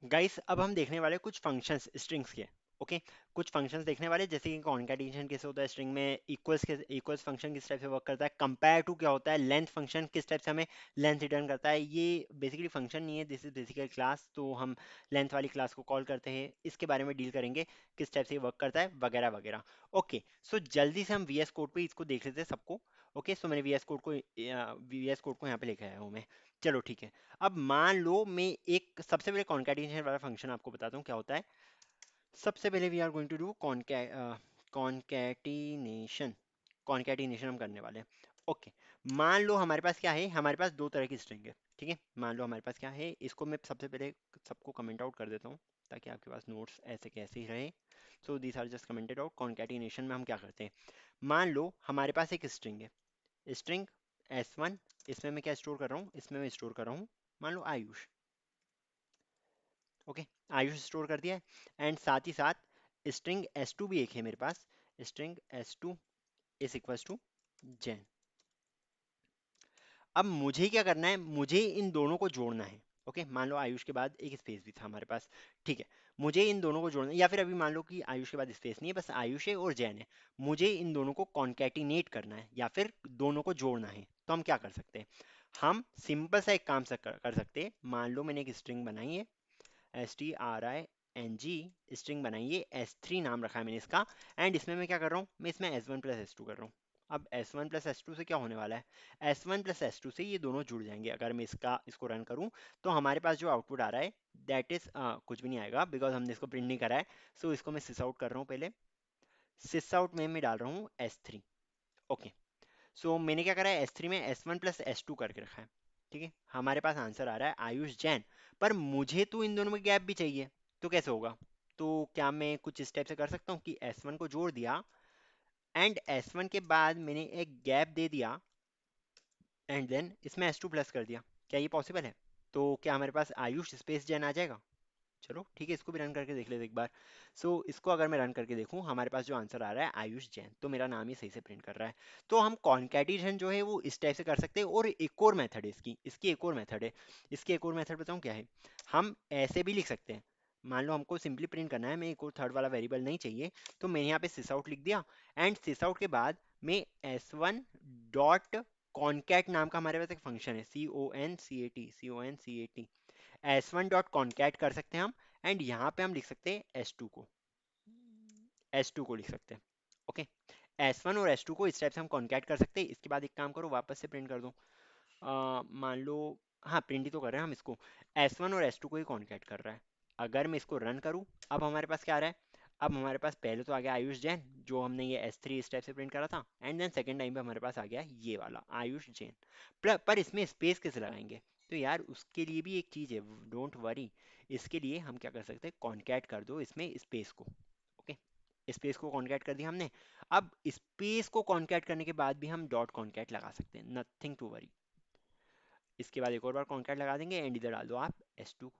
Guys अब हम देखने वाले कुछ फंक्शंस स्ट्रिंग्स के। ओके, कुछ फंक्शंस देखने वाले जैसे कि कॉन्केटिनेशन कैसे होता है स्ट्रिंग में, इक्वल्स के इक्वल्स फंक्शन किस टाइप से वर्क करता है, कंपेयर टू क्या होता है, लेंथ फंक्शन किस टाइप से हमें लेंथ रिटर्न करता है। ये बेसिकली फंक्शन नहीं है, दिस इज बेसिकली क्लास, तो हम लेंथ वाली क्लास को कॉल करते हैं, इसके बारे में डील करेंगे, किस टाइप से वर्क करता है वगैरह वगैरह। ओके, सो जल्दी से हम वीएस कोड पे इसको देख लेते हैं सबको। ओके, सो मैंने वीएस कोड को यहाँ पे लिखा है हूँ मैं। चलो ठीक है। अब मान लो मैं एक सबसे पहले कॉन्कैटिनेशन वाला फंक्शन आपको बताता हूँ क्या होता है। सबसे पहले we are going to do concatenation. Concatenation हम करने वाले हैं। ओके, मान लो हमारे पास क्या है, हमारे पास दो तरह की स्ट्रिंग है। ठीक है, मान लो हमारे पास क्या है, इसको मैं सबसे पहले सबको कमेंट आउट कर देता हूँ ताकि आपके पास नोट्स ऐसे कैसे ही रहे। So these are just commented out. Concatenation में हम क्या करते हैं, मान लो हमारे पास एक स्ट्रिंग है, स्ट्रिंग S1। इसमें मैं क्या स्टोर कर रहा हूँ, इसमें मैं स्टोर कर रहा हूँ मान लो आयुष। ओके, आयुष स्टोर कर दिया है एंड साथ ही साथ स्ट्रिंग S2 भी एक है मेरे पास। String S2 is equals to Jain. अब मुझे क्या करना है, मुझे इन दोनों को जोड़ना है। ओके, मान लो आयुष के बाद एक स्पेस भी था हमारे पास। ठीक है, मुझे इन दोनों को जोड़ना है, या फिर अभी मान लो कि आयुष के बाद स्पेस नहीं है, बस आयुष है और जैन है। मुझे इन दोनों को कॉन्कैटिनेट करना है या फिर दोनों को जोड़ना है, तो हम क्या कर सकते हैं, हम सिंपल सा एक काम कर सकते हैं। मान लो मैंने एक स्ट्रिंग बनाई है, STRING स्ट्रिंग बनाइए, S3 नाम रखा है मैंने इसका। एंड इसमें मैं क्या कर रहा हूँ, मैं इसमें S1 प्लस एस टू कर रहा हूँ। अब S1 प्लस एस टू से क्या होने वाला है, S1 प्लस एस टू से ये दोनों जुड़ जाएंगे। अगर मैं इसको रन करूँ तो हमारे पास जो आउटपुट आ रहा है दैट इज कुछ भी नहीं आएगा बिकॉज हमने इसको प्रिंट नहीं करा है। सो इसको मैं सिस आउट कर रहा हूँ पहले। सिस आउट में मैं डाल रहा हूँ S3। ओके, सो मैंने क्या करा है, S3 में S1 प्लस एस टू करके रखा है। ठीक है, हमारे पास आंसर आ रहा है आयुष जैन। पर मुझे तो इन दोनों में गैप भी चाहिए, तो कैसे होगा, तो क्या मैं कुछ स्टेप से कर सकता हूँ कि S1 को जोड़ दिया एंड S1 के बाद मैंने एक गैप दे दिया एंड देन इसमें S2 प्लस कर दिया। क्या ये पॉसिबल है, तो क्या हमारे पास आयुष स्पेस जैन आ जाएगा। चलो ठीक है, इसको भी रन करके देख लेते एक बार। सो इसको अगर मैं रन करके देखूं, हमारे पास जो आंसर आ रहा है आयुष जैन, तो मेरा नाम ही सही से प्रिंट कर रहा है। तो हम कॉन्कैटिनेशन जो है वो इस टाइप से कर सकते हैं। और एक और मेथड है इसकी एक और मेथड है। इसकी एक और मेथड बताऊं क्या है, हम ऐसे भी लिख सकते हैं। मान लो हमको सिंपली प्रिंट करना है, मैं एक और थर्ड वाला वेरिएबल नहीं चाहिए, तो मैंने यहाँ पे सिस आउट लिख दिया एंड सिस आउट के बाद मैं S1 डॉट कॉन्कैट नाम का हमारे पास एक फंक्शन है, CONCAT S1 डॉट कॉन्कैट कर सकते हैं हम। एंड यहाँ पे हम लिख सकते हैं एस टू को लिख सकते हैं। ओके, S1 और S2 को इस टाइप से हम कॉन्कैट कर सकते हैं। इसके बाद एक काम करो, वापस से प्रिंट कर दो। मान लो, हाँ प्रिंट ही तो कर रहे हैं हम इसको, S1 और S2 को ही कॉन्कैट कर रहा है। अगर मैं इसको रन करूँ, अब हमारे पास क्या आ रहा है, अब हमारे पास पहले तो आ गया आयुष जैन, जो हमने ये S3 इस टाइप से प्रिंट करा था, एंड देन सेकंड टाइम पे हमारे पास आ गया ये वाला आयुष जैन। पर इसमें स्पेस कैसे लगाएंगे, तो यार उसके लिए भी एक चीज़ है, डोंट वरी। इसके लिए हम क्या कर सकते हैं, कॉन्कैट कर दो इसमें स्पेस को। ओके, स्पेस को कॉन्कैट कर दिया हमने। अब स्पेस को कॉन्कैट करने के बाद भी हम डॉट कॉन्कैट लगा सकते हैं, नथिंग टू वरी। इसके बाद एक और बार कॉन्कैट लगा देंगे एंड इधर डाल दो आप S2 को।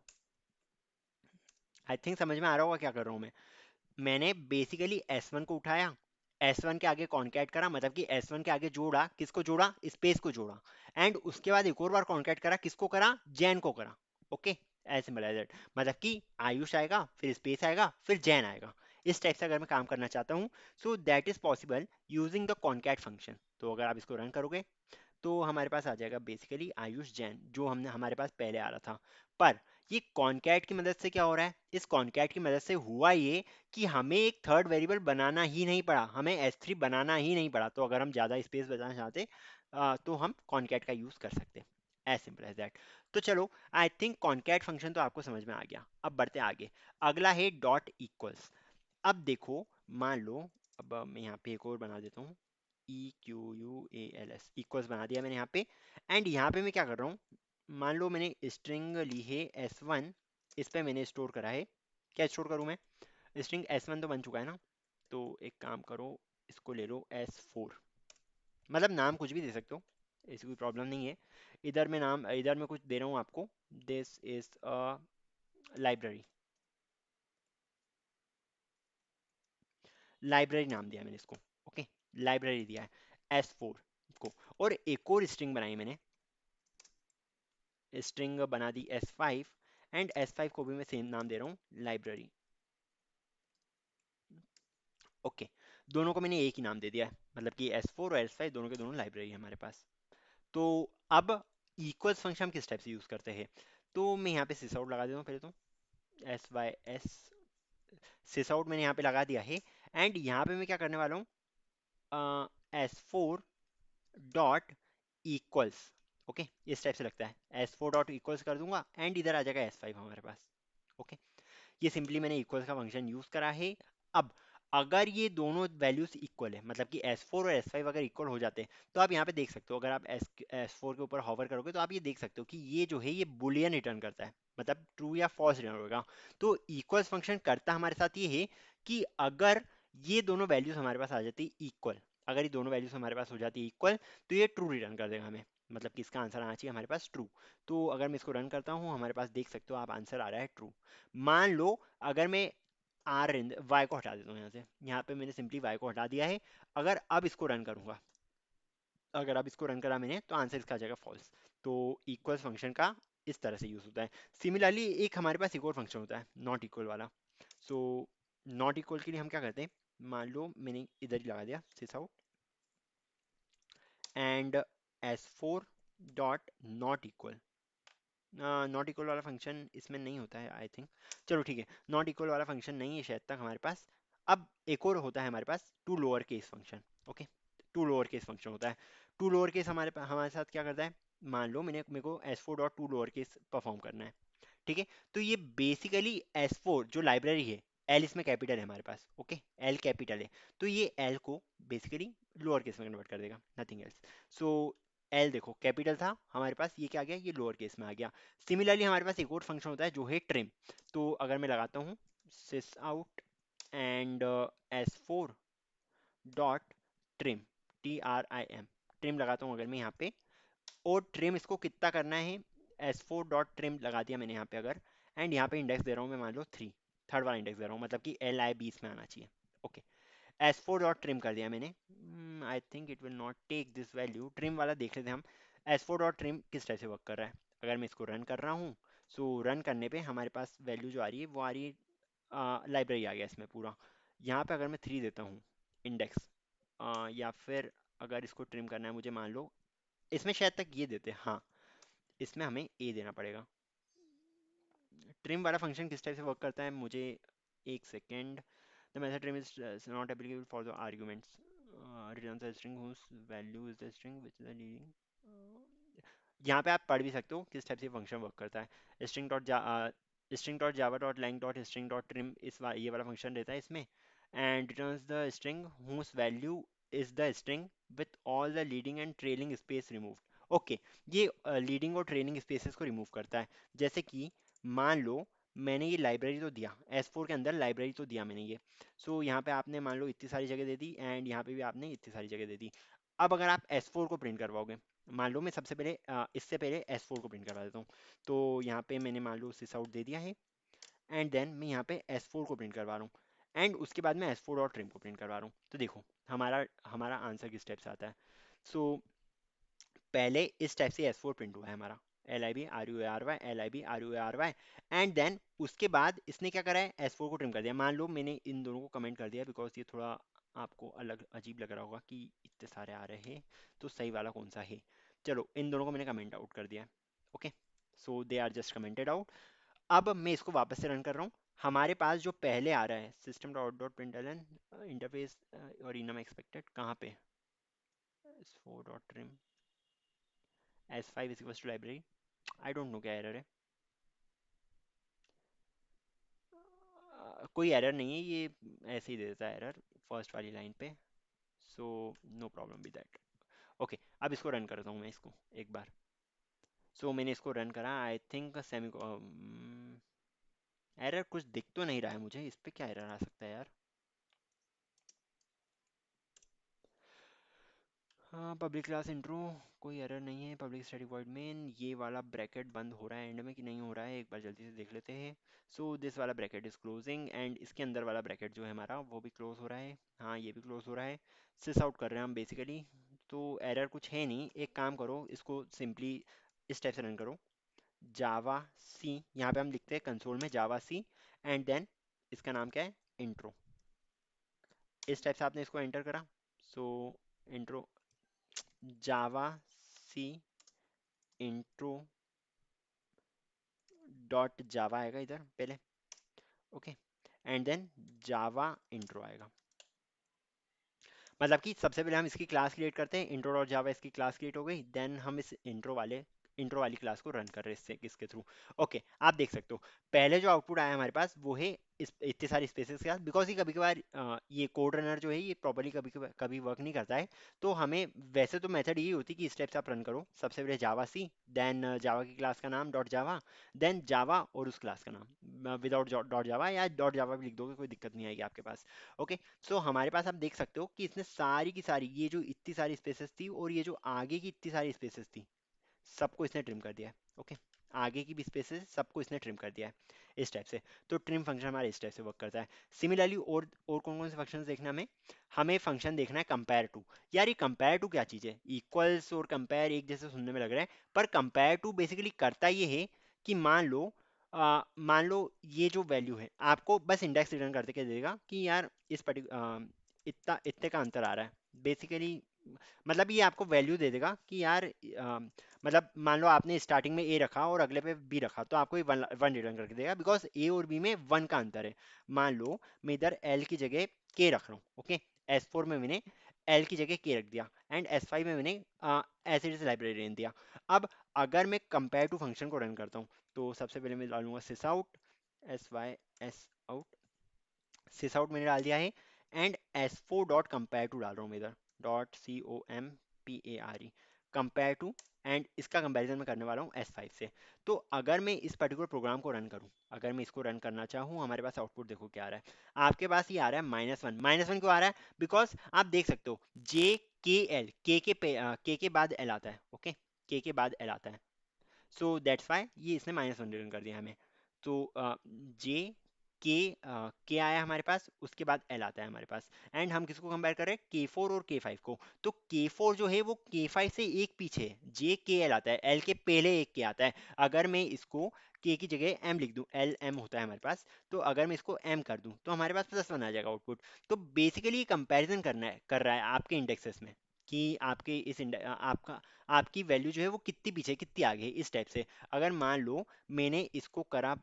आई थिंक समझ में आ रहा होगा क्या कर रहा हूँ मैं। मैंने बेसिकली S1 को उठाया, S1 के आगे कॉन्कैट करा, मतलब कि S1 के आगे जोड़ा, किसको जोड़ा, स्पेस को जोड़ा। एंड उसके बाद एक और बार कॉन्कैट करा, किसको करा, जैन को करा। Okay, as simple as that, मतलब कि आयुष आएगा, फिर स्पेस आएगा, फिर जैन आएगा। इस टाइप से अगर मैं काम करना चाहता हूँ, so that is possible using the concat function. तो अगर आप इसको रन करोगे तो हमारे पास आ जाएगा बेसिकली आयुष जैन, जो हमने हमारे पास पहले आ रहा था। पर ये कॉन्कैट की मदद से क्या हो रहा है, इस कॉन्कैट की मदद से हुआ ये कि हमें एक थर्ड वेरिएबल बनाना ही नहीं पड़ा, हमें S3 बनाना ही नहीं पड़ा। तो अगर हम ज़्यादा स्पेस बचाना चाहते तो हम कॉन्कैट का यूज़ कर सकते हैं, एज सिंपल एज दैट। तो चलो, आई थिंक कॉन्कैट फंक्शन तो आपको समझ में आ गया। अब बढ़ते आगे, अगला है डॉट इक्वल्स। अब देखो, मान लो, अब मैं यहाँ पे एक और बना देता हूँ, EQUALS इक्वल्स बना दिया मैंने यहाँ पे। एंड यहाँ पे मैं क्या कर रहा हूँ, मान लो मैंने स्ट्रिंग ली है S1, इस पे मैंने स्टोर करा है, क्या स्टोर करूँ मैं, स्ट्रिंग S1 तो बन चुका है ना, तो एक काम करो, इसको ले लो S4। मतलब नाम कुछ भी दे सकते हो, ऐसी कोई प्रॉब्लम नहीं है। इधर मैं कुछ दे रहा हूँ आपको, this is a library. Library नाम दिया मैंने इसको। ओके, लाइब्रेरी दिया है S4 को। और एक और स्ट्रिंग बनाई मैंने, स्ट्रिंग बना दी S5 एंड S5 को भी मैं सेम नाम दे रहा हूँ, लाइब्रेरी। ओके, दोनों को मैंने एक ही नाम दे दिया है, मतलब कि S4 और S5 दोनों के दोनों लाइब्रेरी है हमारे पास। तो अब इक्वल्स फंक्शन हम किस टाइप से यूज करते हैं, तो मैं यहाँ पे सिस आउट लगा देता हूँ पहले तो, SYS, सिस आउट मैंने यहाँ पे लगा दिया है। एंड यहाँ पे मैं क्या करने वाला हूँ, S4 डॉट इक्वल्स, ओके इस टाइप से लगता है, S4 डॉट इक्वल्स कर दूंगा एंड इधर आ जाएगा S5 हमारे पास। ओके, ये सिंपली मैंने इक्वल्स का फंक्शन यूज करा है। अब अगर ये दोनों वैल्यूज इक्वल है, मतलब कि S4 और S5 अगर इक्वल हो जाते हैं, तो आप यहाँ पे देख सकते हो, अगर आप S4 के ऊपर हॉवर करोगे तो आप ये देख सकते हो कि ये जो है ये बुलियन रिटर्न करता है, मतलब ट्रू या फॉल्स रिटर्न होगा। तो इक्वल्स फंक्शन करता हमारे साथ ये है कि अगर ये दोनों वैल्यूज हमारे पास आ जाती है इक्वल, अगर ये दोनों वैल्यूज हमारे पास हो जाती है इक्वल, तो ये ट्रू रिटर्न कर देगा हमें, मतलब कि इसका आंसर आना चाहिए हमारे पास ट्रू। तो अगर मैं इसको रन करता हूँ, हमारे पास देख सकते हो आप आंसर आ रहा है ट्रू। मान लो अगर मैं आर इन वाई को हटा देता हूँ यहाँ से, यहाँ पे मैंने सिंपली वाई को हटा दिया है। अगर अब इसको रन करूंगा, अगर अब इसको रन करा मैंने, तो आंसर इसका आ जाएगा फॉल्स। तो इक्वल्स फंक्शन का इस तरह से यूज होता है। सिमिलरली एक हमारे पास एक और फंक्शन होता है नॉट इक्वल वाला। सो नॉट इक्वल के लिए हम क्या करते हैं, मान लो मैंने इधर ही लगा दिया sys out and S4 dot not equal, not equal वाला फंक्शन इसमें नहीं होता है आई थिंक, चलो ठीक है, नॉट इक्वल वाला फंक्शन नहीं है शायद तक हमारे पास। अब एक और होता है हमारे पास to lower case function. Okay, to lower case function होता है। टू लोअर केस हमारे साथ क्या करता है, मान लो मेरे को S4 dot to lower case perform करना है, ठीक है। तो ये बेसिकली S4 जो लाइब्रेरी है, एल इसमें कैपिटल है हमारे पास, ओके एल कैपिटल है, तो ये एल को बेसिकली लोअर केस में कन्वर्ट कर देगा, नथिंग एल्स। सो एल देखो कैपिटल था हमारे पास, ये क्या आ गया, ये लोअर केस में आ गया। सिमिलरली हमारे पास एक और फंक्शन होता है जो है ट्रिम। तो अगर मैं लगाता हूँ sys out and S4 dot trim, TRIM, trim लगाता हूँ अगर मैं यहाँ पे, और ट्रिम इसको कितना करना है, S4 डॉट ट्रिम लगा दिया मैंने यहाँ पे अगर, एंड यहाँ पे इंडेक्स दे रहा हूँ मैं, मान लो 3, थर्ड वाला इंडेक्स दे रहा हूँ, मतलब कि LI बीस में आना चाहिए। ओके, S4 डॉट ट्रिम कर दिया मैंने, I think it will not take this value, trim वाला देख लेते हैं हम। S4 डॉट ट्रिम किस टाइप से वर्क कर रहा है, अगर मैं इसको रन कर रहा हूँ, सो रन करने पे हमारे पास वैल्यू जो आ रही है वो आ रही है, लाइब्रेरी आ गया इसमें पूरा। यहाँ पे अगर मैं 3 देता हूँ इंडेक्स, या फिर अगर इसको ट्रिम करना है मुझे, मान लो इसमें शायद तक ये देते हैं, हाँ इसमें हमें ए देना पड़ेगा। ट्रिम वाला फंक्शन किस टाइप से वर्क करता है, मुझे एक second, the method trim is not applicable for the arguments, returns a string whose value is the string which is the leading, यहाँ पे आप पढ़ भी सकते हो किस टाइप से फंक्शन वर्क करता है। String dot Java dot lang dot string dot trim ये वाला फंक्शन रहता है इसमें, and returns the string whose value is the string with all the leading and trailing space removed। Okay, ये leading और trailing spaces को remove करता है। जैसे कि मान लो मैंने ये लाइब्रेरी तो दिया, S4 के अंदर लाइब्रेरी तो दिया मैंने ये, सो यहाँ पे आपने मान लो इतनी सारी जगह दे दी, एंड यहाँ पे भी आपने इतनी सारी जगह दे दी। अब अगर आप S4 को प्रिंट करवाओगे, मान लो मैं सबसे पहले इससे पहले S4 को प्रिंट करवा देता हूँ, तो यहाँ पे मैंने मान लो सिस आउट दे दिया है, एंड देन मैं यहाँ पे S4 को प्रिंट करवा रहा हूँ, एंड उसके बाद मैं S4 और ट्रिम को प्रिंट करवा रहा हूँ। तो देखो हमारा हमारा आंसर किस टाइप से आता है। सो पहले इस टाइप से S4 प्रिंट हुआ है हमारा, LIB RUARY, एंड देन उसके बाद इसने क्या करा है, S4 को ट्रिम कर दिया। मान लो मैंने इन दोनों को कमेंट कर दिया, बिकॉज ये थोड़ा आपको अलग अजीब लग रहा होगा कि इतने सारे आ रहे हैं तो सही वाला कौन सा है। चलो इन दोनों को मैंने कमेंट आउट कर दिया, okay so they are just commented out. अब मैं इसको वापस से रन कर रहा हूँ, हमारे पास जो पहले आ रहा है system dot dot println interface और इनम एक्सपेक्टेड कहाँ पे, S4 dot trim S5 is equals to library, I don't know क्या एरर है, कोई एरर नहीं है, ये ऐसे ही दे देता है एरर फर्स्ट वाली लाइन पे। So no problem with that. Okay, अब इसको रन करता हूँ मैं इसको एक बार। सो मैंने इसको रन करा, आई थिंक सेमी एरर कुछ दिख तो नहीं रहा है मुझे, इस पे क्या एरर आ सकता है यार। हाँ पब्लिक क्लास इंट्रो, कोई एरर नहीं है, पब्लिक स्टैटिक वॉइड मेन, ये वाला ब्रैकेट बंद हो रहा है एंड में कि नहीं हो रहा है, एक बार जल्दी से देख लेते हैं। सो दिस वाला ब्रैकेट इज क्लोजिंग, एंड इसके अंदर वाला ब्रैकेट जो है हमारा वो भी क्लोज हो रहा है, हाँ ये भी क्लोज हो रहा है। सिस आउट कर रहे हैं हम बेसिकली, तो एरर कुछ है नहीं, एक काम करो इसको सिंपली इस टाइप से रन करो, जावा सी, यहाँ पे हम लिखते हैं कंसोल में जावा सी, एंड देन इसका नाम क्या है, इंट्रो। इस टाइप से आपने इसको एंटर करा। So intro, Java C intro dot Java आएगा इधर पहले। Okay, and then Java intro आएगा। मतलब कि सबसे पहले हम इसकी क्लास क्रिएट करते हैं, इंट्रो डॉट जावा, इसकी क्लास क्रिएट हो गई, देन हम इस इंट्रो वाली क्लास को रन कर रहे हैं इससे, इसके थ्रू। ओके, आप देख सकते हो पहले जो आउटपुट आया हमारे पास वो है इस इतने सारे स्पेसेस के साथ, बिकॉज ये कभी कभार ये कोड रनर जो है ये प्रॉपर्ली कभी कभी वर्क नहीं करता है। तो हमें वैसे तो मेथड यही होती है कि इस टाइप से आप रन करो, सबसे पहले जावा सी, देन जावा की क्लास का नाम डॉट जावा, देन जावा और उस क्लास का नाम विदाउट डॉट जावा, या डॉट जावा भी लिख दोगे कोई दिक्कत नहीं आएगी आपके पास। ओके, सो हमारे पास आप देख सकते हो कि इसने सारी की सारी ये जो इतनी सारी स्पेसेस थी और ये जो आगे की इतनी सारी स्पेसेस थी, सबको इसने ट्रिम कर दिया है। ओके, आगे की भी स्पेसेस सबको इसने ट्रिम कर दिया है इस टाइप से। तो ट्रिम फंक्शन हमारा इस टाइप से वर्क करता है। सिमिलरली और कौन कौन से फंक्शंस देखना हमें, हमें फंक्शन देखना है कंपेयर टू। यार ये कंपेयर टू क्या चीज़ है, इक्वल्स और कंपेयर एक जैसे सुनने में लग रहा है, पर कंपेयर टू बेसिकली करता ये है कि मान लो ये जो वैल्यू है आपको बस इंडेक्स रिटर्न करके के देगा कि यार इस पर्टिकुलर इतना इतने का अंतर आ रहा है बेसिकली। मतलब ये आपको वैल्यू दे देगा कि यार मतलब मान लो आपने स्टार्टिंग में ए रखा और अगले पे बी रखा, तो आपको ये वन वन रिटर्न करके देगा, बिकॉज ए और बी में वन का अंतर है। मान लो मैं इधर एल की जगह के रख रहा हूँ, ओके, एस फोर में मैंने एल की जगह के रख दिया, एंड एस फाइव में मैंने एज इट इज लाइब्रेरियन दिया। अब अगर मैं कंपेयर टू फंक्शन को रन करता हूँ, तो सबसे पहले मैं डालूंगा sys out, S Y S out, sys out मैंने डाल दिया है, and S four dot compare to डाल रहा हूँ मैं इधर, dot C O M P A R E, compare to, and इसका कंपैरिजन मैं करने वाला हूँ एस फाइव से। तो अगर मैं इस पर्टिकुलर प्रोग्राम को रन करूँ, अगर मैं इसको रन करना चाहूँ, हमारे पास आउटपुट देखो क्या आ रहा है। आपके पास ये आ रहा है माइनस वन। माइनस वन क्यों आ रहा है, बिकॉज आप देख सकते हो जे के एल, के के बाद एल आता है, ओके, के बाद एल आता है, सो दैट्स वाई ये इसने माइनस वन रिटर्न कर दिया हमें। तो जे के आया हमारे पास, उसके बाद एल आता है हमारे पास, एंड हम किसको कंपेयर कर रहे हैं, के फोर और के फाइव को। तो के फोर जो है वो के फाइव से एक पीछे है, जे के एल आता है, एल के पहले एक के आता है। अगर मैं इसको के की जगह एम लिख दूं, एल एम होता है हमारे पास, तो अगर मैं इसको एम कर दूं तो हमारे पास प्लस वन आ जाएगा आउटपुट। तो बेसिकली कंपैरिजन कर रहा है आपके इंडेक्सेस में कि आपके आपका आपकी वैल्यू जो है वो कितनी पीछे कितनी आगे है इस टाइप से। अगर मान लो मैंने इसको करा,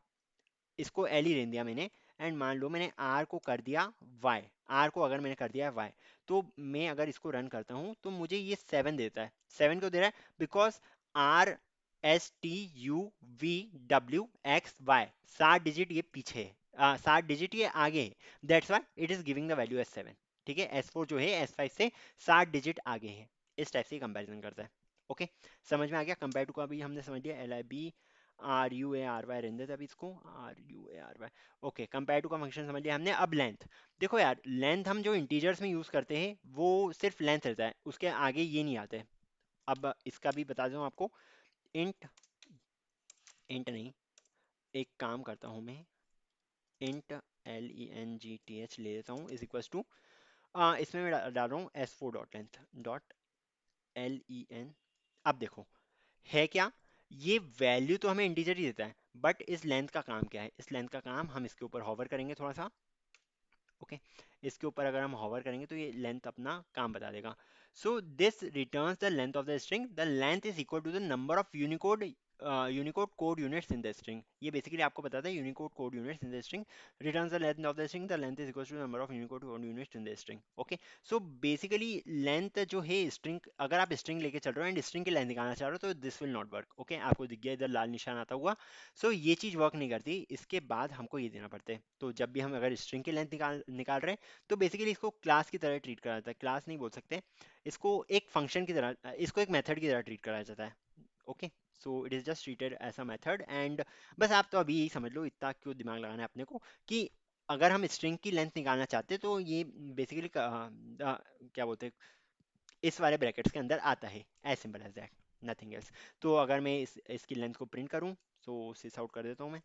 इसको एल ही रहने दिया मैंने, एंड मान लो मैंने आर को कर दिया वाई, आर को अगर मैंने कर दिया वाई, तो मैं अगर इसको रन करता हूँ तो मुझे ये सेवन देता है। सेवन क्यों दे रहा है, because R S T U V W X Y, सात डिजिट ये पीछे है, सात डिजिट ये आगे है, that's why it is giving the value S seven. ठीक है, एस फोर जो है एस फाइव से सात डिजिट आगे है। इस टाइप से कंपेरिजन करता है। ओके, समझ में आ गया, कंपेयर टू का भी हमने समझ लिया, L I B R U A R Y रहने देते अभी इसको, R U A R Y. Okay, compare to का फंक्शन समझ लिया हमने। अब लेंथ देखो यार, लेंथ हम जो इंटीजर्स में यूज करते हैं वो सिर्फ लेंथ रहता है, उसके आगे ये नहीं आते। अब इसका भी बता दूं आपको, इंट, इंट नहीं, एक काम करता हूं मैं, int L E N G T H ले लेता हूँ, इज इक्वल्स टू, इसमें मैं डाल रहा हूँ S four dot length dot L E N. अब देखो है क्या, ये वैल्यू तो हमें इंटीजर ही देता है, बट इस लेंथ का काम क्या है, इस लेंथ का काम हम इसके ऊपर होवर करेंगे थोड़ा सा। ओके, इसके ऊपर अगर हम होवर करेंगे तो ये लेंथ अपना काम बता देगा। So this returns the length of the string, the length is equal to the number of unicode unicode code units in the string. ये बेसिकली आपको बताता है unicode code units in the string, returns the length of the string, the length is equal to number of unicode code units in the string. Okay, so basically length जो है string, अगर आप string लेके चल रहे हो and string की length निकालना चाह रहे हो तो this will not work. Okay, आपको दिख गया इधर लाल निशान आता हुआ। सो ये चीज़ वर्क नहीं करती, इसके बाद हमको ये देना पड़ता है। तो जब भी हम अगर स्ट्रिंग की लेंथ निकाल निकाल रहे हैं तो बेसिकली इसको क्लास की तरह ट्रीट करा जाता है, क्लास नहीं बोल सकते इसको, एक फंक्शन की तरह, इसको एक मेथड की तरह ट्रीट करा जाता है। Okay, so it is just treated as a method, and बस आप तो अभी यही समझ लो, इतना क्यों दिमाग लगाना है अपने को, कि अगर हम स्ट्रिंग की लेंथ निकालना चाहते हैं तो ये बेसिकली क्या बोलते हैं, इस वाले ब्रैकेट्स के अंदर आता है, as simple as that, nothing else. तो अगर मैं इसकी लेंथ को प्रिंट करूँ, सो सिस आउट कर देता हूँ मैं,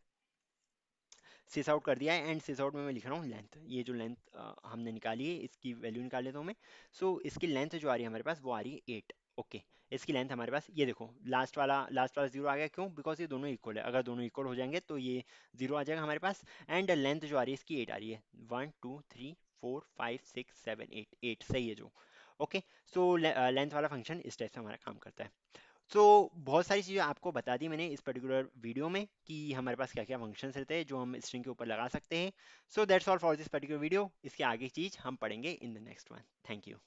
सिस आउट कर दिया है, एंड सिस आउट में मैं लिख रहा हूँ लेंथ, ये जो लेंथ हमने निकाली है इसकी वैल्यू निकाल लेता हूँ मैं। सो इसकी लेंथ जो आ रही है हमारे पास वो आ रही है 8। ओके, इसकी लेंथ हमारे पास ये देखो, लास्ट वाला जीरो आ गया, क्यों? बिकॉज ये दोनों इक्वल है, अगर दोनों इक्वल हो जाएंगे तो ये जीरो आ जाएगा हमारे पास। एंड लेंथ जो आ रही है इसकी 8 आ रही है, 1 2 3 4 5 6 7 8, 8 सही है जो। ओके, सो लेंथ वाला फंक्शन इस टाइप से हमारा काम करता है। सो बहुत सारी चीज़ें आपको बता दी मैंने इस पर्टिकुलर वीडियो में कि हमारे पास क्या क्या फंक्शंस रहते हैं जो हम स्ट्रिंग के ऊपर लगा सकते हैं। So that's all for this particular video. इसके आगे चीज़ हम पढ़ेंगे in the next one. Thank you.